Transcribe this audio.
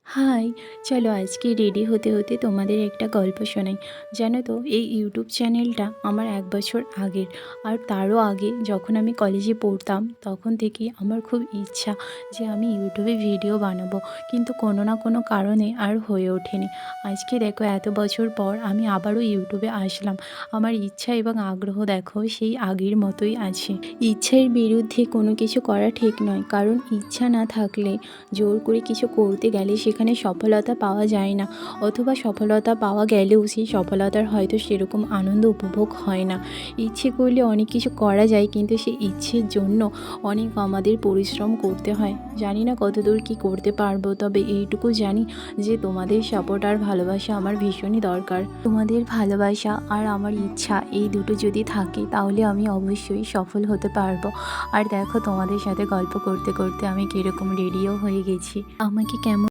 High! চলো আজকে ready হতে, হতে তোমাদের একটা গল্প শোনাই। জানো তো এই ইউটিউব চ্যানেলটা আমার ১ বছর আগের। আর তারও আগে যখন আমি কলেজে পড়তাম তখন থেকেই আমার খুব ইচ্ছা যে আমি ইউটিউবে ভিডিও বানাবো। কিন্তু কোনো না কোনো কারণে আর হয়ে ওঠেনি। আজকে দেখো এত বছর পর আমি আবারও ইউটিউবে আসলাম। আমার ইচ্ছা এবং আগ্রহ দেখো সেই আগের মতোই আছে। ইচ্ছের বিরুদ্ধে কোনো কিছু করা ঠিক নয়। কারণ ইচ্ছা না থাকলে জোর করে কিছু করতে গেলে সেখানে সফলতা পাওয়া যায় না, অথবা সফলতা পাওয়া গেলেও সেই সফলতার হয়তো সেরকম আনন্দ উপভোগ হয় না। ইচ্ছে করলে অনেক কিছু করা যায়, কিন্তু সেই ইচ্ছের জন্য অনেক আমাদের পরিশ্রম করতে হয়। জানি না কতদূর কী করতে পারবো, তবে এইটুকু জানি যে তোমাদের সাপোর্ট আর ভালোবাসা আমার ভীষণই দরকার। তোমাদের ভালোবাসা আর আমার ইচ্ছা এই দুটো যদি থাকে তাহলে আমি অবশ্যই সফল হতে পারবো। আর দেখো তোমাদের সাথে গল্প করতে করতে আমি কীরকম রেডিও হয়ে গেছি। আমাকে কেমন